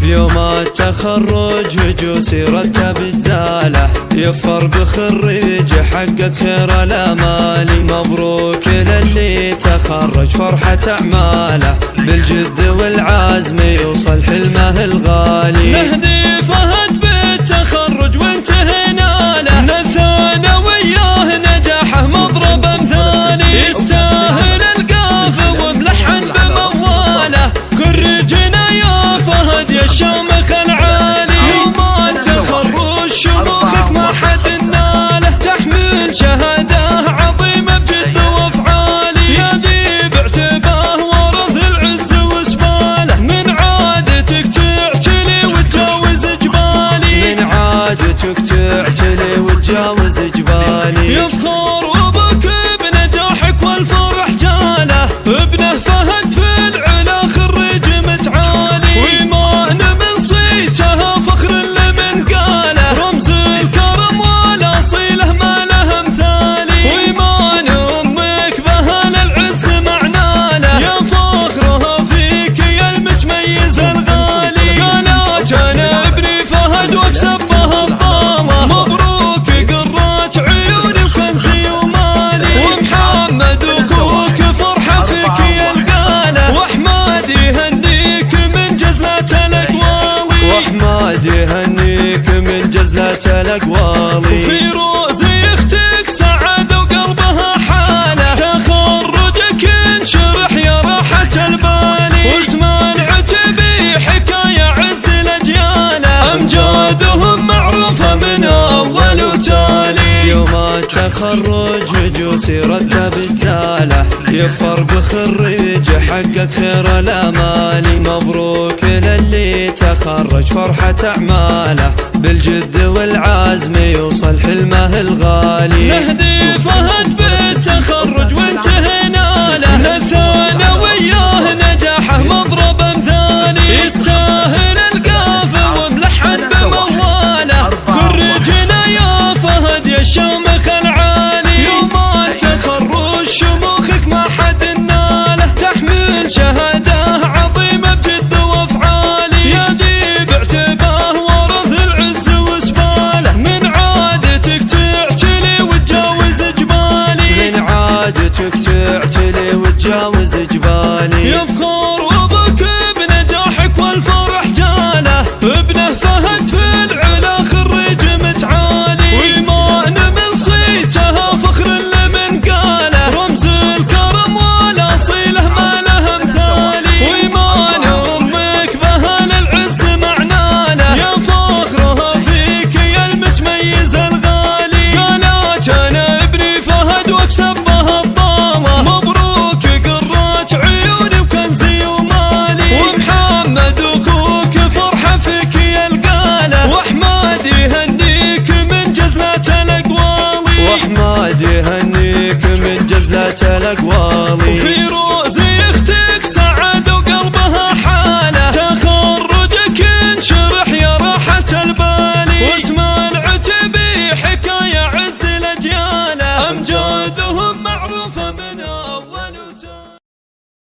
يوم التخرج هجوسي رتب الزاله، يفخر بخريج حقق خير الامالي. مبروك للي تخرج فرحة اعماله، بالجد والعزم يوصل حلمه الغالي. نهدي فهد بالتخرج وانتهينا له، نثانا وياه نجاحه مضرب امثالي. يستاهل القافه وملحن بمواله، خرجنا يا فهد يا الشامخ العالي. يوم التخرج شموخك ما حد ناله، تحمل شهاده عظيمه بجد وافعالي. يا ذي باعتباه ورث العز وسباله، من عادتك تعتلي وتجاوز جبالي. من عادتك تعتلي وتجاوز جبالي. يفخر ابوك بنجاحك والفرح جاله، ابنه فهد في العلا خريج متعالي. وإيمان من صيته فخر لمن قاله، رمز الكرم والاصيله ما له امثالي. وإيمان امك بهال العز معناله، يا فخرها فيك يا المتميز الغالي. قالت انا ابني فهد واكسب به الضامه، مبروك قرات عيوني وكنزي ومالي. ومحمد اخوك فرحه فيك يا القاله، واحمد يهنيك من جزلة الاقوالي. واحمد يهنيك من جزلة الاقوالي. وفيروز اختك سعاده وقلبها حاله، تخرجك انشرح يا راحة البالي. واسم العتبي حكاية عز الاجياله، امجادهم معروفة من اول وتالي. يوم التخرج هجوسي رتب الزاله، يفخر بخريج حقق خير الامالي. مبروك للي تخرج فرحة اعماله، بالجد والعزم يوصل حلمه الغالي. نهدي فهد بالتخرج وانتهينا له، نثانا وياه نجاحه مضرب امثالي. يستاهل القافه وملحن بمواله، خرجنا يا فهد يا الشامخ العالي. يوم التخرج شموخك ما حد ناله، تحمل شهاده عظيمه بجد وافعالي. يا ذي باعتباه ورث العز وسباله، من عادتك تعتلي وتجاوز جبالي. من عادتك تعتلي وتجاوز جبالي. يفخر ابوك بنجاحك والفرح جاله، ابنه فهد في العلا خريج متعالي. وإيمان من صيته فخر لمن قاله، رمز الكرم والاصيله ما له امثالي. وإيمان امك بهال العز معناله، يا فخرها فيك يا المتميز الغالي. قالت انا ابني فهد واكسب به الضامه، مبروك قرات عيوني وكنزي ومالي. ومحمد اخوك فرحه فيك يا القاله، واحمد يهنيك من جزلة الاقوالي. واحمد يهنيك من جزلة الاقوالي. وفيروز